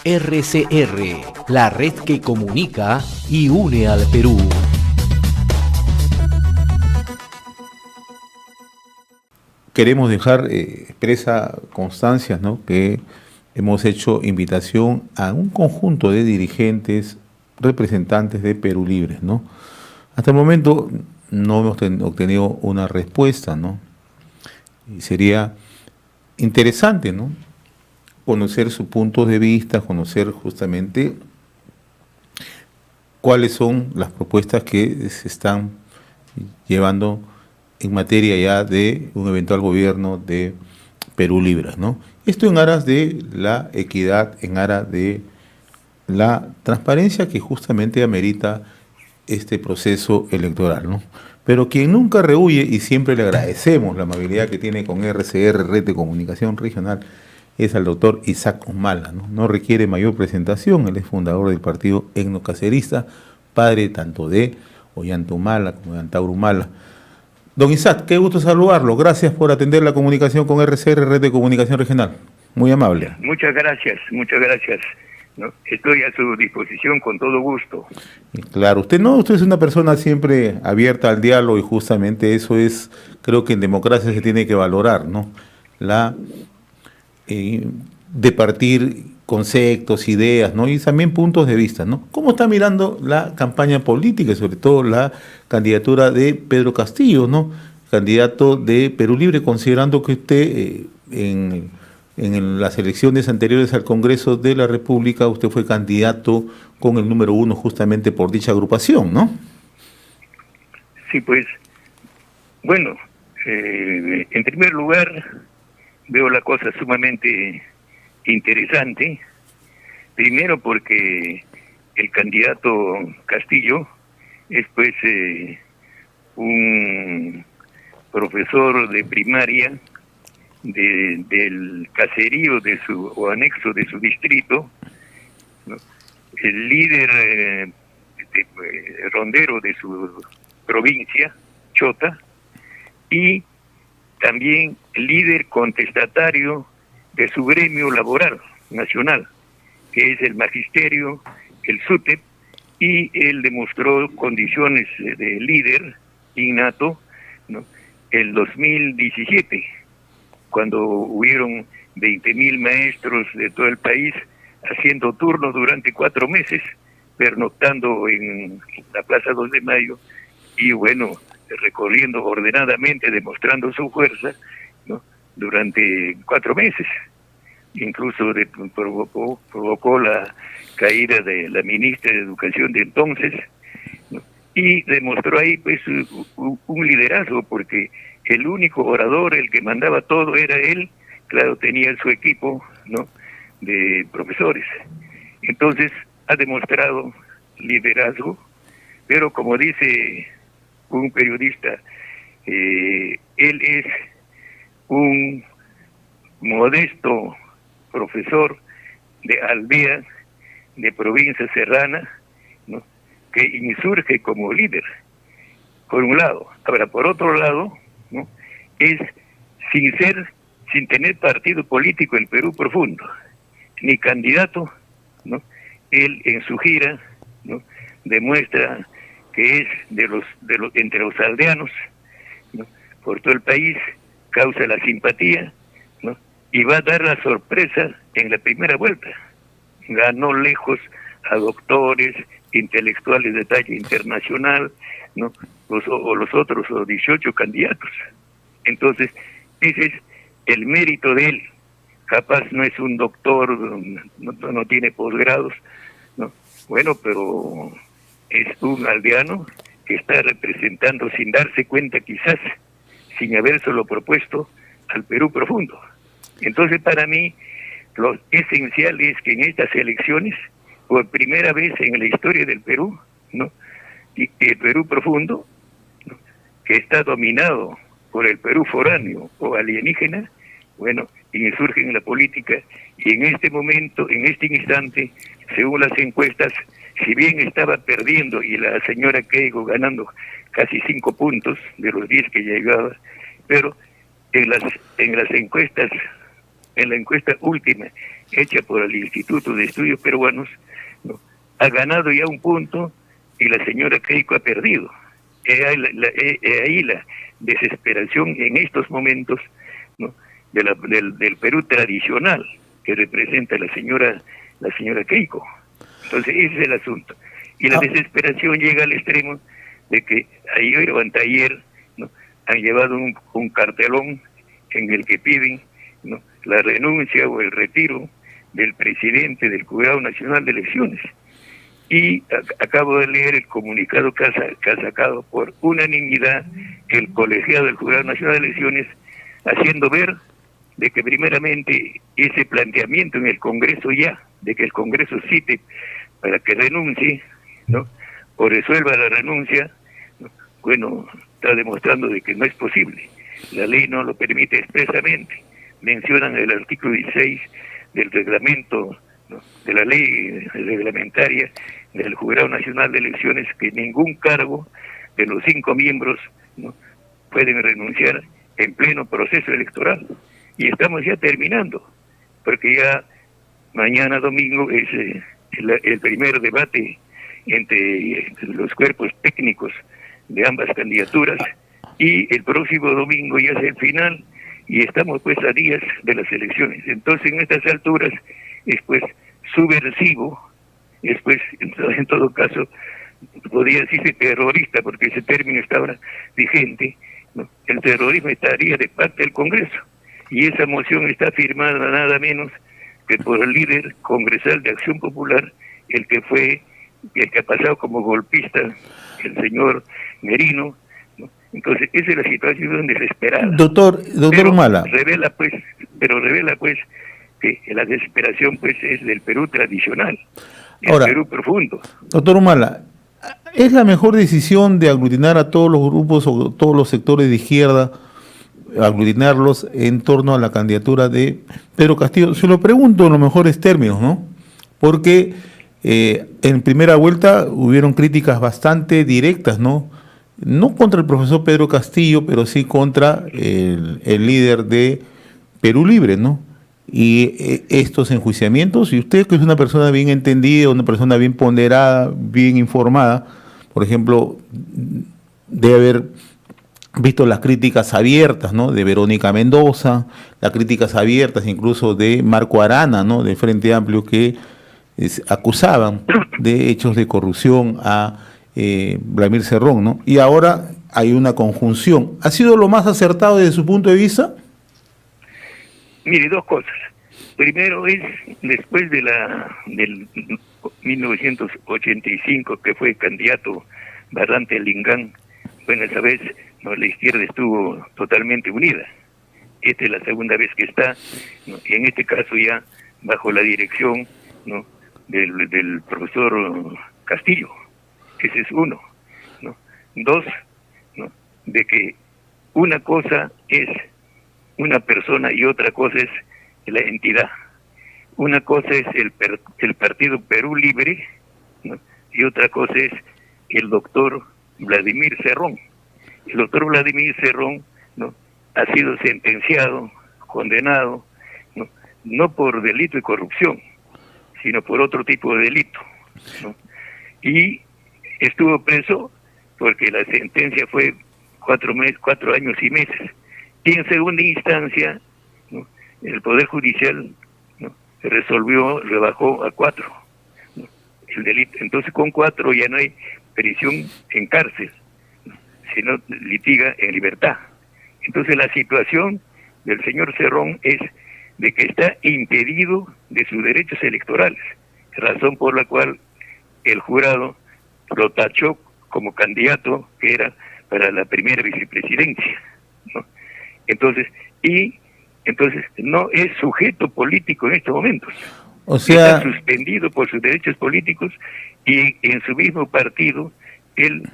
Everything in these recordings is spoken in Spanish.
RCR, la red que comunica y une al Perú. Queremos dejar expresa constancia, ¿no?, que hemos hecho invitación a un conjunto de dirigentes, representantes de Perú Libre, ¿no? Hasta el momento no hemos obtenido una respuesta, ¿no? Y sería interesante, ¿no?, conocer sus puntos de vista, conocer justamente cuáles son las propuestas que se están llevando en materia ya de un eventual gobierno de Perú Libre, ¿no? Esto en aras de la equidad, en aras de la transparencia que justamente amerita este proceso electoral, ¿no? Pero quien nunca rehúye, y siempre le agradecemos la amabilidad que tiene con RCR, Red de Comunicación Regional, es al doctor Isaac Humala, ¿no? No requiere mayor presentación, él es fundador del partido etnocacerista, padre tanto de Ollanta Humala como de Antauro Humala. Don Isaac, qué gusto saludarlo. Gracias por atender la comunicación con RCR, Red de Comunicación Regional. Muy amable. Muchas gracias, muchas gracias. ¿No? Estoy a su disposición con todo gusto. Claro, usted es una persona siempre abierta al diálogo y justamente eso es, creo que en democracia se tiene que valorar, ¿no? La de partir conceptos, ideas, ¿no? Y también puntos de vista, ¿no? ¿Cómo está mirando la campaña política y sobre todo la candidatura de Pedro Castillo, ¿no?, candidato de Perú Libre, considerando que usted en las elecciones anteriores al Congreso de la República usted fue candidato con el número 1 justamente por dicha agrupación, ¿no? Sí, pues, bueno, en primer lugar veo la cosa sumamente interesante, primero porque el candidato Castillo es pues un profesor de primaria del caserío o anexo de su distrito, ¿no?, el líder rondero de su provincia, Chota, y también líder contestatario de su gremio laboral nacional, que es el magisterio, el SUTEP, y él demostró condiciones de líder innato, ¿no?, el 2017, cuando hubieron 20.000 maestros de todo el país haciendo turnos durante 4 meses, pernoctando en la Plaza 2 de Mayo, y bueno, recorriendo ordenadamente, demostrando su fuerza, ¿no?, durante 4 meses. Incluso provocó la caída de la ministra de Educación de entonces, ¿no?, y demostró ahí pues un liderazgo, porque el único orador, el que mandaba todo era él. Claro, tenía su equipo, ¿no?, de profesores. Entonces ha demostrado liderazgo, pero como dice un periodista, él es un modesto profesor de aldea, de provincia serrana, ¿no?, que insurge como líder, por un lado. Ahora, por otro lado, ¿no?, es sin tener partido político en Perú Profundo, ni candidato, ¿no?, él en su gira, ¿no?, demuestra que es entre los aldeanos, ¿no?, por todo el país, causa la simpatía, ¿no?, y va a dar la sorpresa en la primera vuelta. Ganó lejos a doctores, intelectuales de talla internacional, ¿no?, los otros 18 candidatos. Entonces, ese es el mérito de él. Capaz no es un doctor, no tiene posgrados, ¿no? Bueno, pero es un aldeano que está representando, sin darse cuenta quizás, sin habérselo propuesto, al Perú Profundo. Entonces, para mí, lo esencial es que en estas elecciones, por primera vez en la historia del Perú, ¿no?, y el Perú Profundo, ¿no?, que está dominado por el Perú foráneo o alienígena, bueno, insurgen en la política, y en este momento, en este instante, según las encuestas, si bien estaba perdiendo y la señora Keiko ganando casi 5 puntos de los 10 que llegaba, pero en las encuestas, en la encuesta última hecha por el Instituto de Estudios Peruanos, ¿no? Ha ganado ya un punto y la señora Keiko ha perdido. Ahí la desesperación en estos momentos, ¿no? del Perú tradicional que representa la señora Keiko. Entonces ese es el asunto. Y la desesperación llega al extremo de que ayer o anteayer, ¿no? Han llevado un cartelón en el que piden, ¿no? La renuncia o el retiro del presidente del Jurado Nacional de Elecciones. Y acabo de leer el comunicado que ha sacado por unanimidad el colegiado del Jurado Nacional de Elecciones, haciendo ver de que primeramente ese planteamiento en el Congreso ya, de que el Congreso cite para que renuncie, ¿no? O resuelva la renuncia, ¿no? Bueno, está demostrando de que no es posible. La ley no lo permite expresamente. Mencionan el artículo 16 del reglamento, ¿no? De la ley reglamentaria del Jurado Nacional de Elecciones, que ningún cargo de los 5 miembros, ¿no? Pueden renunciar en pleno proceso electoral. Y estamos ya terminando, porque ya mañana domingo es el primer debate entre los cuerpos técnicos de ambas candidaturas, y el próximo domingo ya es el final, y estamos pues a días de las elecciones. Entonces en estas alturas es pues subversivo, es pues en todo caso podría decirse terrorista, porque ese término está ahora vigente, ¿no? El terrorismo estaría de parte del Congreso, y esa moción está firmada nada menos que por el líder congresal de Acción Popular, el que ha pasado como golpista, el señor Merino, ¿no? Entonces esa es la situación desesperada. Doctor Humala. Revela pues que la desesperación pues es del Perú tradicional, el Ahora, Perú profundo. Doctor Humala, ¿es la mejor decisión de aglutinar a todos los grupos o todos los sectores de izquierda, aglutinarlos en torno a la candidatura de Pedro Castillo? Se lo pregunto en los mejores términos, ¿no? Porque en primera vuelta hubieron críticas bastante directas, ¿no? No contra el profesor Pedro Castillo, pero sí contra el líder de Perú Libre, ¿no? Y estos enjuiciamientos, y usted, que es una persona bien entendida, una persona bien ponderada, bien informada, por ejemplo, debe haber visto las críticas abiertas, ¿no? De Verónica Mendoza, las críticas abiertas incluso de Marco Arana, ¿no? Del Frente Amplio, que acusaban de hechos de corrupción a Vladimir Cerrón, ¿no? Y ahora hay una conjunción. ¿Ha sido lo más acertado desde su punto de vista? Mire, dos cosas. Primero es, después del 1985, que fue candidato Barrante Lingán, bueno, esa vez, ¿no? La izquierda estuvo totalmente unida. Esta es la segunda vez que está, ¿no? Y en este caso ya bajo la dirección, ¿no? del profesor Castillo. Ese es uno, ¿no? Dos, ¿no? De que una cosa es una persona y otra cosa es la entidad. Una cosa es el Partido Perú Libre, ¿no? Y otra cosa es el doctor Vladimir Cerrón. El doctor Vladimir Cerrón, ¿no? Ha sido sentenciado, condenado, ¿no? No por delito de corrupción, sino por otro tipo de delito, ¿no? Y estuvo preso porque la sentencia fue 4 años y meses. Y en segunda instancia, ¿no? El Poder Judicial, ¿no? rebajó a 4, ¿no? El delito. Entonces con 4 ya no hay prisión en cárcel, ¿no? Sino litiga en libertad. Entonces la situación del señor Cerrón es de que está impedido de sus derechos electorales, razón por la cual el jurado lo tachó como candidato que era para la primera vicepresidencia, ¿no? Entonces no es sujeto político en estos momentos. O sea, está suspendido por sus derechos políticos, y en su mismo partido él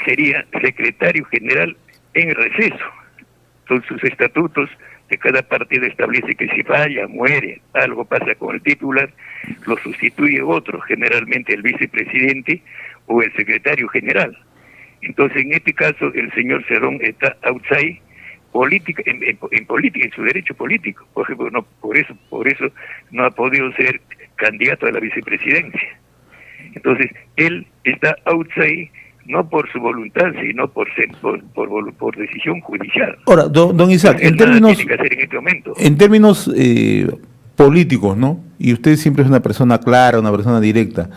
sería secretario general en receso. Entonces sus estatutos de cada partido establece que si falla, muere, algo pasa con el titular, lo sustituye otro, generalmente el vicepresidente o el secretario general. Entonces en este caso el señor Cerrón está outside política, en política, en su derecho político. Por ejemplo, no, por eso no ha podido ser candidato a la vicepresidencia. Entonces, él está outside, no por su voluntad, sino por decisión judicial. Ahora, don Isaac, Entonces, en términos, tiene que hacer en este momento. en términos políticos, ¿no? Y usted siempre es una persona clara, una persona directa.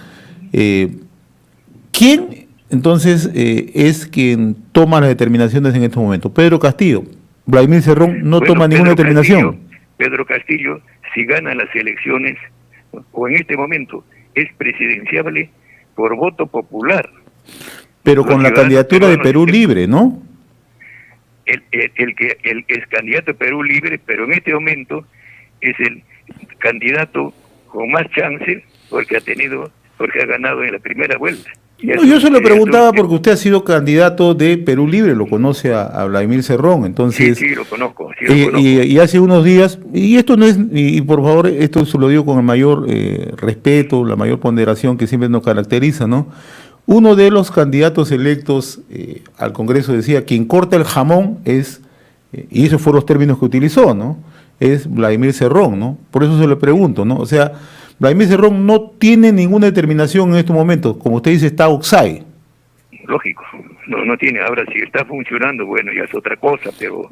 ¿Quién entonces es quien toma las determinaciones en este momento? Pedro Castillo. Vladimir Cerrón no toma ninguna determinación. Pedro Castillo, si gana las elecciones, o en este momento es presidenciable por voto popular. Pero con la candidatura de Perú Libre, ¿no? El que es candidato de Perú Libre, pero en este momento es el candidato con más chances porque ha ganado en la primera vuelta. No, yo se lo preguntaba porque usted ha sido candidato de Perú Libre, lo conoce a Vladimir Cerrón, entonces... Sí, lo conozco. Y hace unos días, y esto no es, y por favor, esto se lo digo con el mayor respeto, la mayor ponderación que siempre nos caracteriza, ¿no? Uno de los candidatos electos al Congreso decía, quien corta el jamón es, y esos fueron los términos que utilizó, ¿no? Es Vladimir Cerrón, ¿no? Por eso se lo pregunto, ¿no? O sea, Vladimir Cerrón no tiene ninguna determinación en estos momentos, como usted dice, está outside. Lógico, no tiene. Ahora, si está funcionando, bueno, ya es otra cosa, pero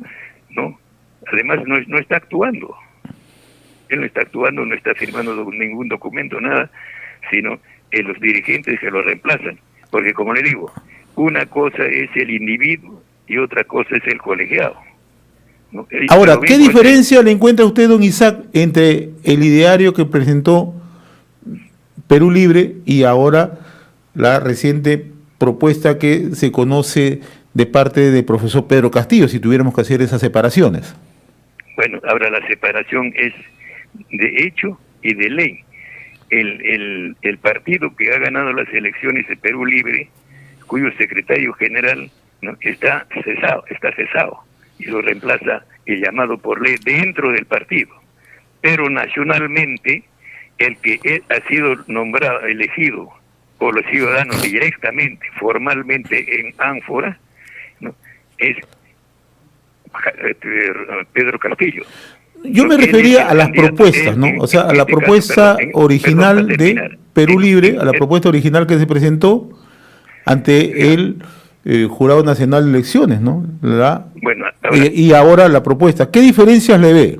no. Además, no está actuando. Él no está actuando, no está firmando ningún documento, nada, sino los dirigentes que lo reemplazan. Porque, como le digo, una cosa es el individuo y otra cosa es el colegiado, ¿no? Ahora, ¿qué diferencia le encuentra usted, don Isaac, entre el ideario que presentó Perú Libre y ahora la reciente propuesta que se conoce de parte del profesor Pedro Castillo, si tuviéramos que hacer esas separaciones? Bueno, ahora la separación es de hecho y de ley. El partido que ha ganado las elecciones de Perú Libre, cuyo secretario general, ¿no?, está cesado, y lo reemplaza el llamado por ley dentro del partido. Pero nacionalmente, el que ha sido nombrado, elegido por los ciudadanos directamente, formalmente en Ánfora, ¿no?, es Pedro Castillo. Yo me refería a las propuestas, ¿no? O sea, a la propuesta original de Perú Libre, a la propuesta original que se presentó ante el Jurado Nacional de Elecciones, ¿no? Bueno, y ahora la propuesta. ¿Qué diferencias le ve?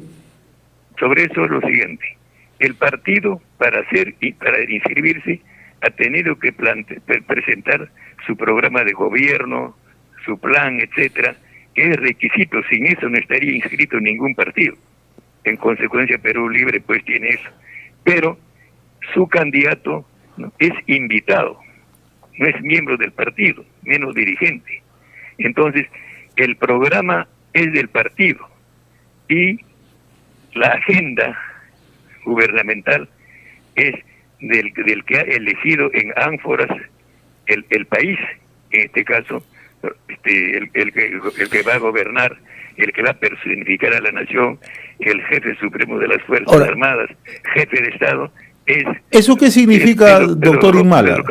Sobre eso es lo siguiente. El partido, para inscribirse, ha tenido que presentar su programa de gobierno, su plan, etcétera, que es requisito. Sin eso no estaría inscrito en ningún partido. En consecuencia, Perú Libre pues tiene eso. Pero su candidato, ¿no?, es invitado, no es miembro del partido, menos dirigente. Entonces, el programa es del partido y la agenda gubernamental es del que ha elegido en ánforas el país, en este caso, el que va a gobernar, el que va a personificar a la nación, el jefe supremo de las Fuerzas Armadas, jefe de Estado, es... ¿Eso qué significa, doctor Imala?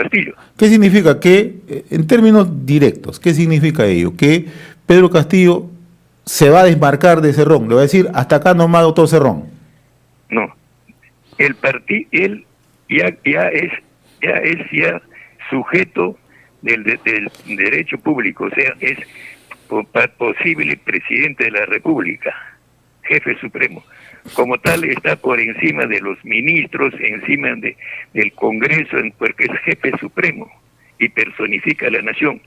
¿Qué significa? Que, en términos directos, ¿qué significa ello? Que Pedro Castillo se va a desmarcar de Cerrón, le va a decir, hasta acá nomás, doctor Cerrón. No, el partido, él ya es sujeto del derecho público, o sea, es posible presidente de la República, jefe supremo. Como tal, está por encima de los ministros, encima del Congreso, porque es jefe supremo y personifica a la nación.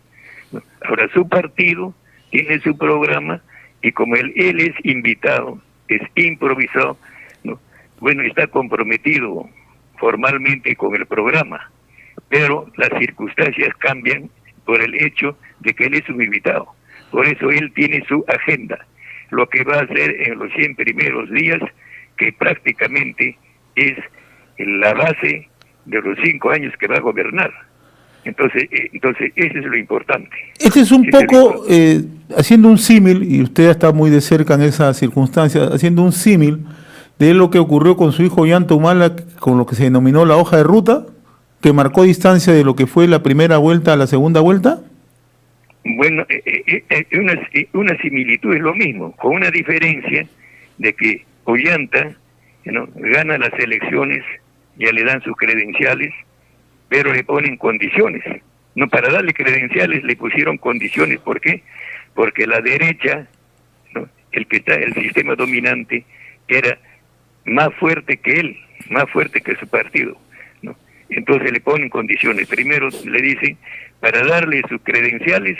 Ahora, su partido tiene su programa y como él es invitado, es improvisado, ¿no?, bueno, está comprometido formalmente con el programa, pero las circunstancias cambian por el hecho de que él es un invitado. Por eso él tiene su agenda, lo que va a hacer en los 100 primeros días, que prácticamente es la base de los 5 años que va a gobernar. Entonces eso es lo importante. Este es un poco, haciendo un símil, y usted está muy de cerca en esa circunstancia, haciendo un símil de lo que ocurrió con su hijo Ollanta Humala, con lo que se denominó la hoja de ruta, que marcó distancia de lo que fue la primera vuelta a la segunda vuelta. Bueno, una similitud es lo mismo, con una diferencia de que Ollanta, ¿no?, gana las elecciones, ya le dan sus credenciales, pero le ponen condiciones. No, para darle credenciales le pusieron condiciones. ¿Por qué? Porque la derecha, ¿no?, el sistema dominante, era más fuerte que él, más fuerte que su partido, ¿no? Entonces le ponen condiciones. Primero le dicen, para darle sus credenciales,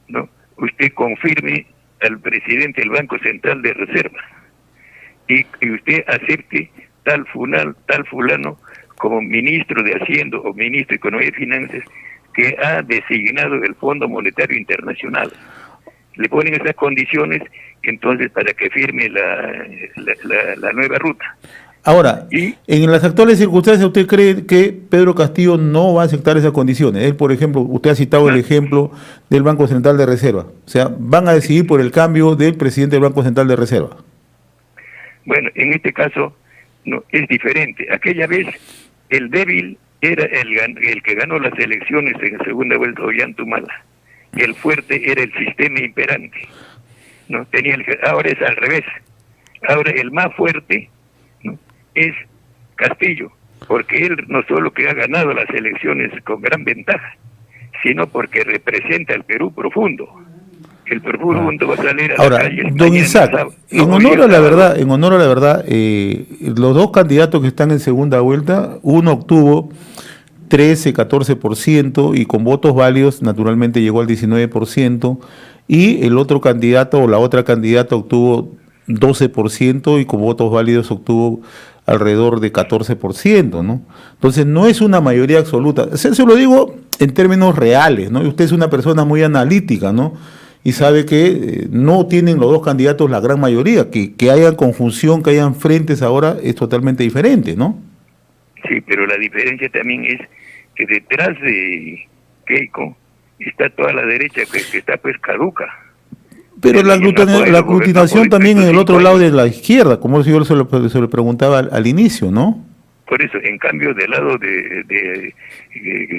¿no?, usted confirme al presidente del Banco Central de Reserva y usted acepte tal fulano como ministro de Hacienda o ministro de Economía y Finanzas que ha designado el Fondo Monetario Internacional. Le ponen esas condiciones, entonces, para que firme la nueva ruta. Ahora, en las actuales circunstancias, ¿usted cree que Pedro Castillo no va a aceptar esas condiciones? Él, por ejemplo, usted ha citado el ejemplo del Banco Central de Reserva. O sea, ¿van a decidir por el cambio del presidente del Banco Central de Reserva? Bueno, en este caso no es diferente. Aquella vez el débil era el que ganó las elecciones en segunda vuelta, Ollanta Humala. El fuerte era el sistema imperante. No tenía ahora es al revés. Ahora el más fuerte, ¿no?, es Castillo, porque él no solo que ha ganado las elecciones con gran ventaja, sino porque representa el Perú profundo. El Perú profundo va a salir a ahora, la calle. Don Isaac, en honor a la verdad, los dos candidatos que están en segunda vuelta, uno obtuvo 13, 14% y con votos válidos naturalmente llegó al 19%, y el otro candidato o la otra candidata obtuvo 12% y con votos válidos obtuvo alrededor de 14%, ¿no? Entonces no es una mayoría absoluta. Se lo digo en términos reales, ¿no? Y usted es una persona muy analítica, ¿no? Y sabe que no tienen los dos candidatos la gran mayoría, que haya conjunción, que hayan frentes ahora es totalmente diferente, ¿no? Sí, pero la diferencia también es que detrás de Keiko está toda la derecha que está pues caduca. Pero la aglutinación también en el otro lado de la izquierda, como yo se lo preguntaba al inicio, ¿no? Por eso, en cambio, del lado de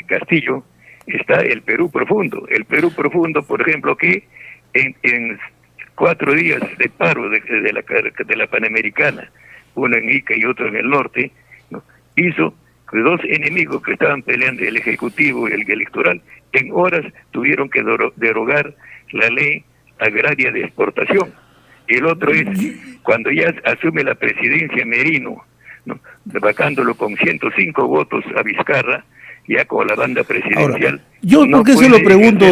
Castillo está el Perú profundo. El Perú profundo, por ejemplo, que en 4 días de paro de la Panamericana, uno en Ica y otro en el norte, ¿no?, hizo que 2 enemigos que estaban peleando, el ejecutivo y el electoral, en horas tuvieron que derogar la ley agraria de exportación. Y el otro es cuando ya asume la presidencia Merino, ¿no?, vacándolo con 105 votos a Vizcarra, ya con la banda presidencial. Ahora, yo, ¿por qué se lo pregunto?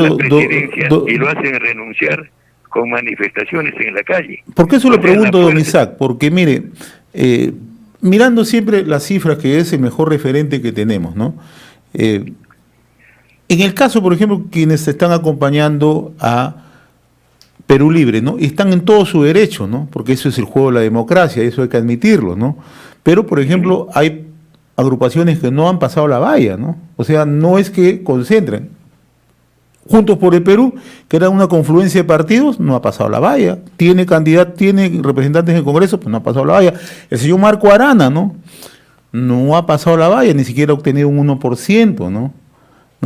Y lo hacen renunciar con manifestaciones en la calle. ¿Por qué se lo pregunto, don Isaac? Porque mire, mirando siempre las cifras, que es el mejor referente que tenemos, ¿no? En el caso, por ejemplo, quienes se están acompañando a Perú Libre, ¿no?, y están en todo su derecho, ¿no?, porque eso es el juego de la democracia, eso hay que admitirlo, ¿no? Pero, por ejemplo, hay agrupaciones que no han pasado la valla, ¿no? O sea, no es que concentren. Juntos por el Perú, que era una confluencia de partidos, no ha pasado la valla. Tiene representantes en el Congreso, pues no ha pasado la valla. El señor Marco Arana, ¿no?, no ha pasado la valla, ni siquiera ha obtenido un 1%, ¿no?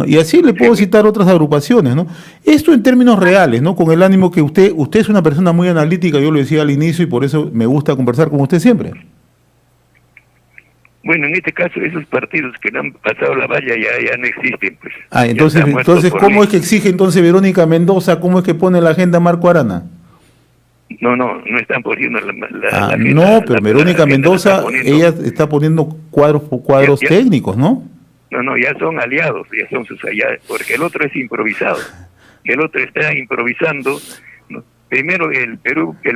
Y así le puedo citar otras agrupaciones, ¿no? Esto en términos reales, ¿no?, con el ánimo que usted es una persona muy analítica, yo lo decía al inicio, y por eso me gusta conversar con usted siempre. Bueno, en este caso, esos partidos que no han pasado la valla ya no existen, pues. Entonces ¿cómo es que exige entonces Verónica Mendoza? ¿Cómo es que pone la agenda Marco Arana? No están poniendo la agenda. No, pero Verónica Mendoza, ella está poniendo cuadros técnicos, ¿no? No, ya son aliados, ya son sus aliados, porque el otro es improvisado. El otro está improvisando, ¿no? Primero el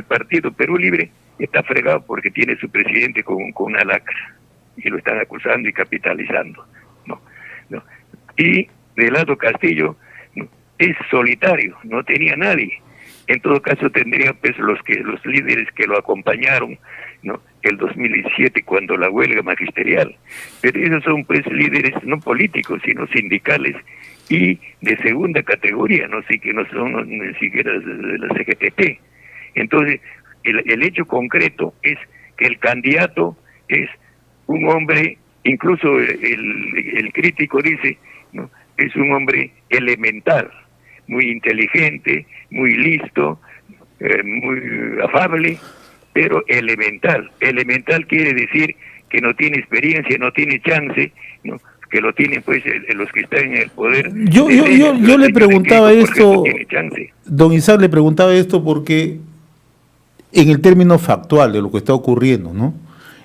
partido Perú Libre está fregado porque tiene su presidente con una lacra, y lo están acusando y capitalizando, ¿no? Y del lado Castillo, ¿no?, es solitario, no tenía nadie. En todo caso tendría pues los líderes que lo acompañaron, ¿no?, el 2017 cuando la huelga magisterial, pero esos son pues líderes no políticos sino sindicales y de segunda categoría, no sé, que no son ni siquiera de la CGTP. Entonces el hecho concreto es que el candidato es un hombre, incluso el crítico dice, ¿no?, es un hombre elemental, muy inteligente, muy listo, muy afable, pero elemental. Elemental quiere decir que no tiene experiencia, no tiene chance, ¿no? Que lo tienen pues los que están en el poder. Yo le preguntaba esto, tiene chance. don Isaac, le preguntaba esto porque en el término factual de lo que está ocurriendo, ¿no?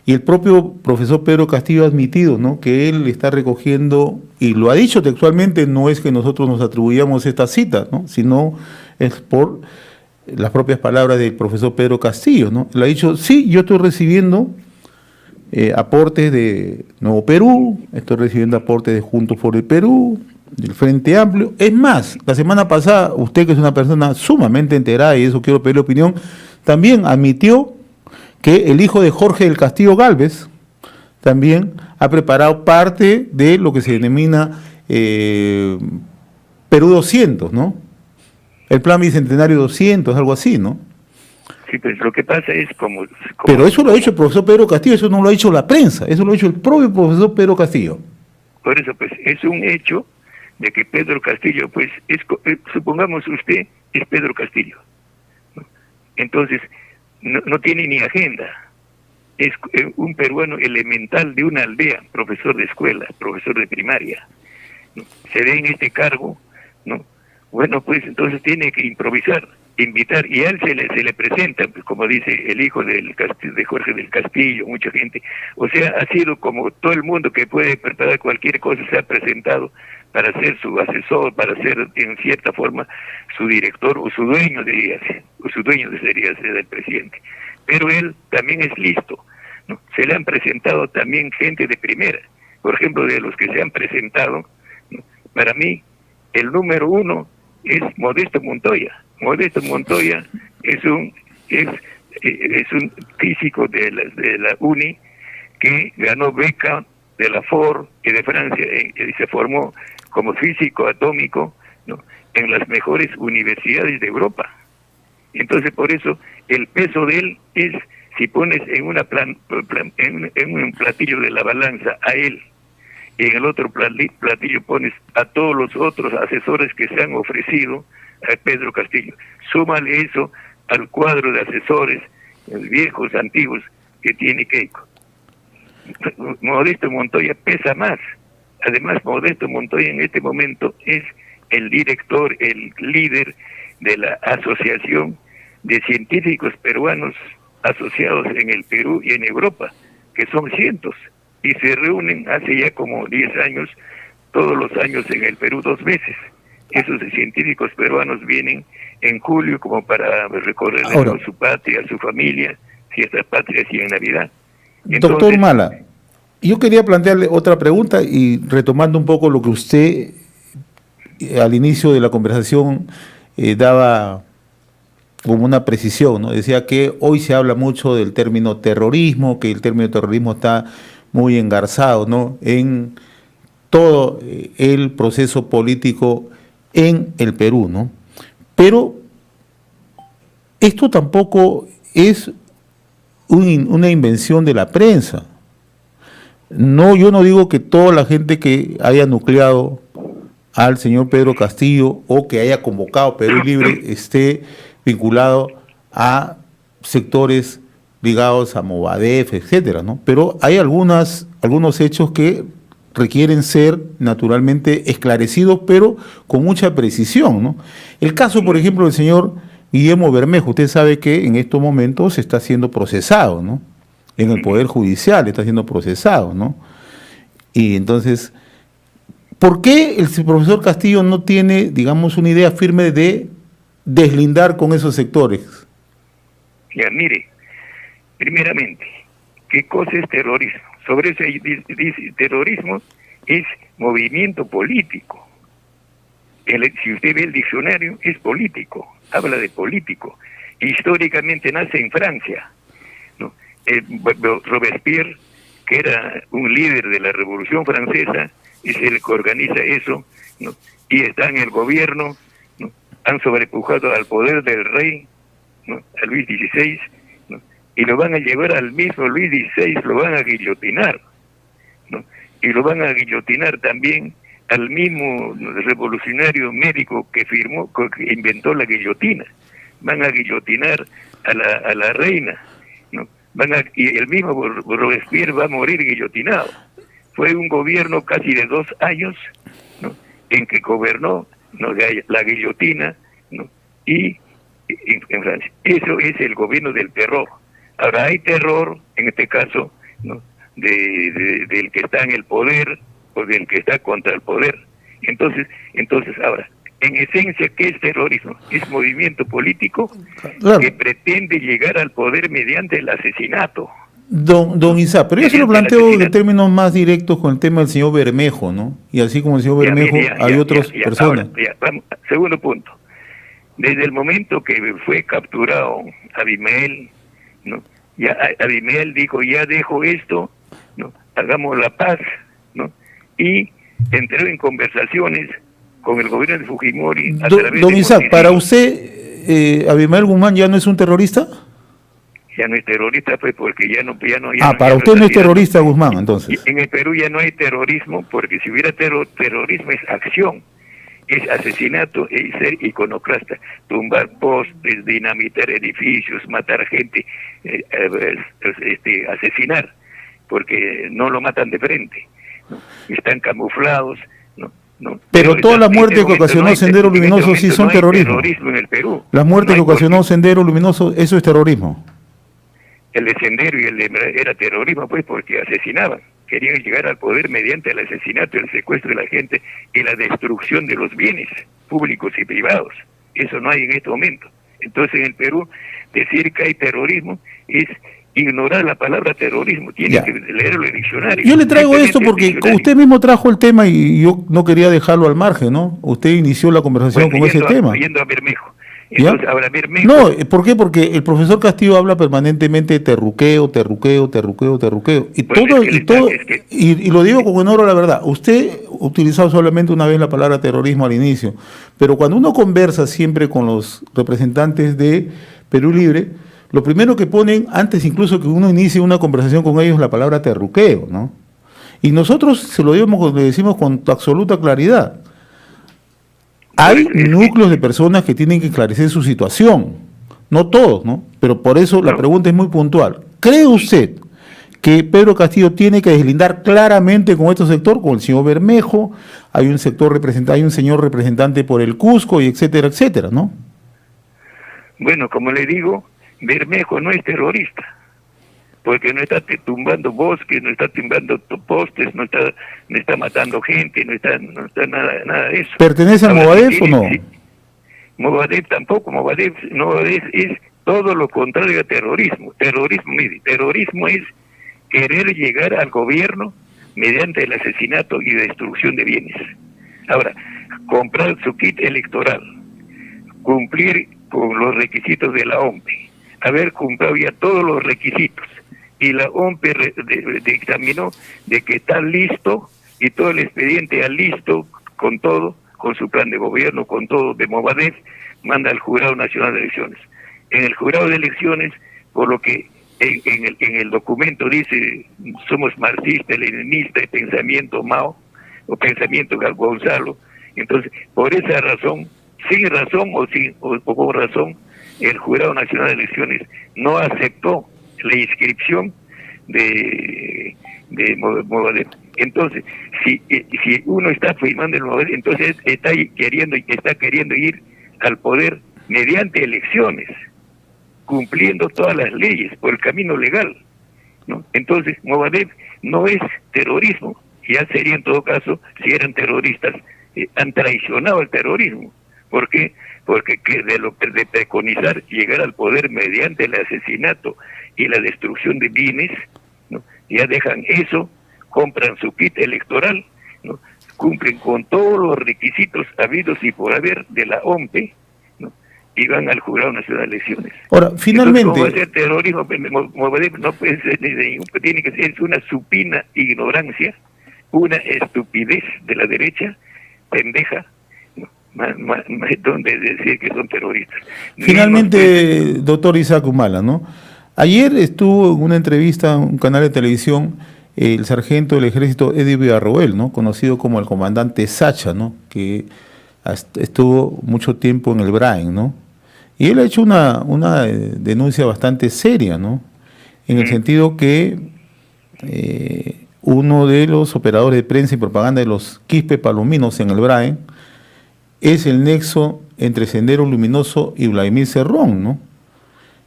Y el propio profesor Pedro Castillo ha admitido, ¿no?, que él está recogiendo, y lo ha dicho textualmente, no es que nosotros nos atribuyamos esta cita, ¿no?, sino es por las propias palabras del profesor Pedro Castillo, ¿no? Él ha dicho, sí, yo estoy recibiendo aportes de Nuevo Perú, estoy recibiendo aportes de Juntos por el Perú, del Frente Amplio. Es más, la semana pasada, usted que es una persona sumamente enterada, y eso quiero pedirle opinión, también admitió que el hijo de Jorge del Castillo Gálvez también ha preparado parte de lo que se denomina Perú 200, ¿no? El Plan Bicentenario 200, algo así, ¿no? Sí, pues lo que pasa es como... Pero eso lo ha dicho el profesor Pedro Castillo, eso no lo ha dicho la prensa, eso lo ha dicho el propio profesor Pedro Castillo. Por eso, pues, es un hecho de que Pedro Castillo, pues, supongamos usted es Pedro Castillo, ¿no? Entonces, no tiene ni agenda. Es un peruano elemental de una aldea, profesor de escuela, profesor de primaria, ¿no? Se ve en este cargo, ¿no? Bueno, pues entonces tiene que improvisar, invitar, y a él se le presenta, pues, como dice el hijo de Jorge del Castillo, mucha gente. O sea, ha sido como todo el mundo que puede preparar cualquier cosa, se ha presentado para ser su asesor, para ser en cierta forma su director o su dueño, sería ser el presidente. Pero él también es listo, ¿no? Se le han presentado también gente de primera. Por ejemplo, de los que se han presentado, ¿no?, para mí el número uno es Modesto Montoya. Modesto Montoya es un físico de la UNI que ganó beca de la Ford y de Francia, y se formó como físico atómico, ¿no?, en las mejores universidades de Europa. Entonces, por eso el peso de él es, si pones en en un platillo de la balanza a él, y en el otro platillo pones a todos los otros asesores que se han ofrecido a Pedro Castillo, súmale eso al cuadro de asesores viejos, antiguos, que tiene Keiko. Modesto Montoya pesa más. Además, Modesto Montoya en este momento es el director, el líder de la Asociación de Científicos Peruanos Asociados en el Perú y en Europa, que son cientos, y se reúnen hace ya como 10 años, todos los años en el Perú 2 veces. Esos científicos peruanos vienen en julio como para recorrer su patria, su familia, fiestas patrias y en Navidad. Entonces, doctor Mala, yo quería plantearle otra pregunta y retomando un poco lo que usted al inicio de la conversación daba como una precisión, ¿no? Decía que hoy se habla mucho del término terrorismo, que el término terrorismo está muy engarzado, ¿no?, en todo el proceso político en el Perú, ¿no? Pero esto tampoco es una invención de la prensa. No, yo no digo que toda la gente que haya nucleado al señor Pedro Castillo o que haya convocado Perú Libre esté vinculado a sectores ligados a Movadef, etcétera, ¿no? Pero hay algunos hechos que requieren ser naturalmente esclarecidos, pero con mucha precisión, ¿no? El caso, por ejemplo, del señor Guillermo Bermejo, usted sabe que en estos momentos está siendo procesado, ¿no? En el Poder Judicial está siendo procesado, ¿no? Y entonces, ¿por qué el profesor Castillo no tiene, digamos, una idea firme de deslindar con esos sectores? Ya, mire, primeramente, ¿qué cosa es terrorismo? Sobre eso dice, terrorismo es movimiento político. Si usted ve el diccionario, es político, habla de político. Históricamente nace en Francia, ¿no? Robespierre, que era un líder de la Revolución Francesa, es el que organiza eso, ¿no? Y está en el gobierno, ¿no? Han sobrepujado al poder del rey, ¿no?, a Luis XVI, ¿no?, y lo van a llevar al mismo Luis XVI, lo van a guillotinar, ¿no? Y lo van a guillotinar también al mismo revolucionario médico que inventó la guillotina. Van a guillotinar a la reina, ¿no? Y el mismo Robespierre va a morir guillotinado. Fue un gobierno casi de 2 años, ¿no?, en que gobernó, ¿no?, la guillotina, ¿no?, y en Francia. Eso es el gobierno del terror. Ahora hay terror, en este caso, ¿no?, del que está en el poder o del que está contra el poder. Entonces ahora, en esencia, ¿qué es terrorismo? Es movimiento político, claro, que pretende llegar al poder mediante el asesinato. Don Isaac, pero yo se lo planteo en términos más directos con el tema del señor Bermejo, ¿no? Y así como el señor Bermejo, hay otras personas. Ahora, vamos, segundo punto. Desde el momento que fue capturado Abimael, ¿no?, ya Abimael dijo, ya dejo esto, ¿no?, hagamos la paz, ¿no?, y entró en conversaciones con el gobierno de Fujimori. Don Isaac, ¿para usted Abimael Guzmán ya no es un terrorista? Ya no es terrorista, pues, porque ya no para usted no es terrorista Guzmán, entonces. En el Perú ya no hay terrorismo, porque si hubiera terrorismo es acción, es asesinato, es ser iconoclasta, tumbar postes, dinamitar edificios, matar gente, asesinar, porque no lo matan de frente, ¿no? Están camuflados, ¿no? Pero todas las muertes que ocasionó Sendero Luminoso sí son terrorismo. En el Perú. Las muertes que ocasionó Sendero Luminoso, eso es terrorismo. El de Sendero y el de era terrorismo, pues, porque asesinaban. Querían llegar al poder mediante el asesinato, el secuestro de la gente y la destrucción de los bienes públicos y privados. Eso no hay en este momento. Entonces, en el Perú, decir que hay terrorismo es ignorar la palabra terrorismo. Tiene que leerlo en el diccionario. Yo le traigo esto porque usted mismo trajo el tema y yo no quería dejarlo al margen, ¿no? Usted inició la conversación con ese tema. Yendo a Bermejo. Entonces, ahora Bermejo... No, ¿por qué? Porque el profesor Castillo habla permanentemente de terruqueo. Y lo digo con honor a la verdad. Usted utilizó solamente una vez la palabra terrorismo al inicio, pero cuando uno conversa siempre con los representantes de Perú Libre, lo primero que ponen, antes incluso que uno inicie una conversación con ellos, la palabra terruqueo, ¿no? Y nosotros se lo decimos con absoluta claridad. Hay núcleos de personas que tienen que esclarecer su situación, no todos, ¿no? Pero por eso la pregunta es muy puntual. ¿Cree usted que Pedro Castillo tiene que deslindar claramente con este sector, con el señor Bermejo, hay un señor representante por el Cusco, y etcétera, etcétera, ¿no? Bueno, como le digo, Bermejo no es terrorista, porque no está tumbando bosques, no está tumbando postes, no está matando gente, no está nada de eso. ¿Pertenece a Movadef o no? Sí, Movadef tampoco. Movadef es todo lo contrario a terrorismo. Terrorismo es querer llegar al gobierno mediante el asesinato y destrucción de bienes. Ahora, comprar su kit electoral, cumplir con los requisitos de la OMP, haber cumplido ya todos los requisitos, y la OMP dictaminó de que está listo, y todo el expediente ya listo, con todo, con su plan de gobierno, con todo de Movadef, manda al Jurado Nacional de Elecciones. En el Jurado de Elecciones, por lo que en el documento dice, somos marxistas, leninistas, pensamiento Mao, o pensamiento Gonzalo. Entonces, por esa razón, sin razón o con razón, el Jurado Nacional de Elecciones no aceptó la inscripción de Movadef. Entonces, si uno está firmando el Movadef, entonces está queriendo ir al poder mediante elecciones, cumpliendo todas las leyes por el camino legal, ¿no? Entonces, Movadef no es terrorismo, ya sería en todo caso, si eran terroristas, han traicionado el terrorismo. ¿Por qué? Porque de preconizar llegar al poder mediante el asesinato y la destrucción de bienes, ¿no? Ya dejan eso, compran su kit electoral, ¿no? Cumplen con todos los requisitos habidos y por haber de la OMP, ¿no? Y van al Jurado Nacional de Elecciones. Ahora, finalmente... Entonces, ¿cómo va a ser terrorismo? No puede ser, tiene que ser una supina ignorancia, una estupidez de la derecha, pendeja, donde decir que son terroristas. Finalmente, doctor Isaac Humala, ¿no? Ayer estuvo en una entrevista en un canal de televisión el sargento del ejército Eddie Villarroel, ¿no? Conocido como el comandante Sacha, ¿no? Que estuvo mucho tiempo en el Brain, ¿no? Y él ha hecho una denuncia bastante seria, ¿no? En el sentido que uno de los operadores de prensa y propaganda de los Quispe Palominos en el Brain es el nexo entre Sendero Luminoso y Vladimir Cerrón, ¿no?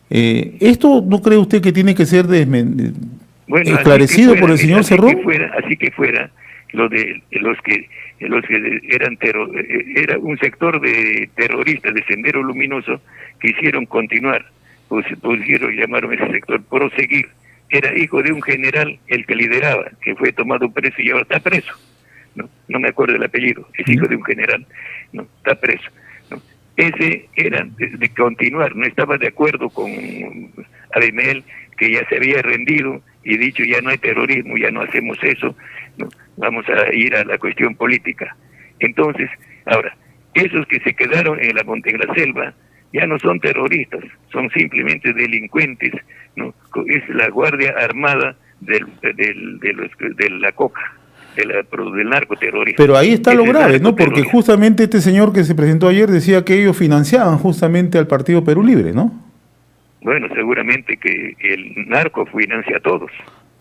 ¿Esto no cree usted que tiene que ser esclarecido por el señor Cerrón? Así que fuera los que eran era un sector de terroristas de Sendero Luminoso que hicieron continuar, pues pusieron, llamaron a ese sector proseguir. Era hijo de un general el que lideraba, que fue tomado preso y ahora está preso. No me acuerdo el apellido, es hijo de un general, no está preso. ¿No? Ese era de continuar, no estaba de acuerdo con Abimel, que ya se había rendido y dicho ya no hay terrorismo, ya no hacemos eso, ¿no? Vamos a ir a la cuestión política. Entonces, ahora, esos que se quedaron en la selva ya no son terroristas, son simplemente delincuentes, ¿no? Es la Guardia Armada de la coca, del narcoterrorismo. Pero ahí está lo grave, ¿no? Porque justamente este señor que se presentó ayer decía que ellos financiaban justamente al Partido Perú Libre, ¿no? Bueno, seguramente que el narco financia a todos.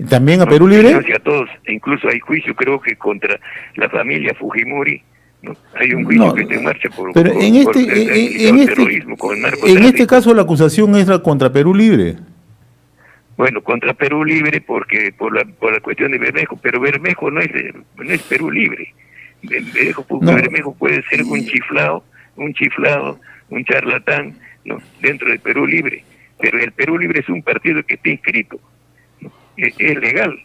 ¿También a Perú Libre? Financia a todos, e incluso hay juicio, creo que contra la familia Fujimori, ¿no? Hay un juicio que está en marcha por terrorismo con el narcotráfico. En este caso la acusación es contra Perú Libre. Bueno, contra Perú Libre porque por la cuestión de Bermejo, pero Bermejo no es Perú Libre. Bermejo puede ser un chiflado, un charlatán, ¿no? Dentro de Perú Libre, pero el Perú Libre es un partido que está inscrito, ¿no? Es legal.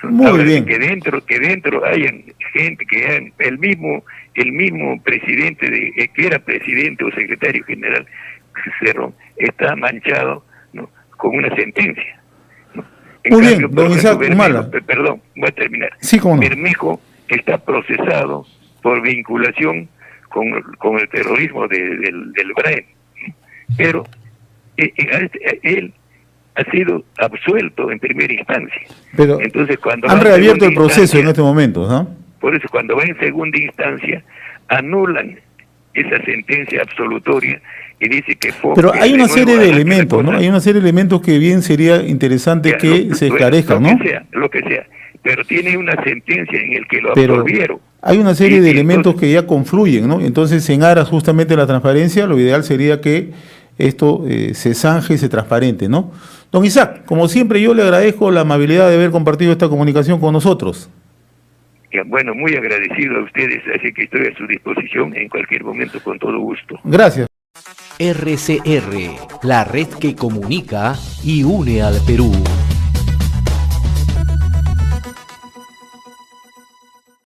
Muy bien. Que dentro hayan gente que el mismo presidente que era presidente o secretario general Cerrón está manchado, ¿no? Con una sentencia. Muy bien, don Isaac Humala. Perdón, voy a terminar. Sí, cómo no. Bermejo está procesado por vinculación con el terrorismo del Brain, pero él ha sido absuelto en primera instancia. Pero entonces cuando han reabierto el proceso en este momento, ¿no? Por eso cuando va en segunda instancia anulan esa sentencia absolutoria y dice que pero hay una serie de elementos, ¿no? Hay una serie de elementos que bien sería interesante que se esclarezcan, ¿no? Lo que sea, pero tiene una sentencia en el que lo absolvieron. Hay una serie de elementos que ya confluyen, ¿no? Entonces, en aras justamente de la transparencia, lo ideal sería que esto se zanje y se transparente, ¿no? Don Isaac, como siempre yo le agradezco la amabilidad de haber compartido esta comunicación con nosotros. Bueno, muy agradecido a ustedes, así que estoy a su disposición en cualquier momento con todo gusto. Gracias. RCR, la red que comunica y une al Perú.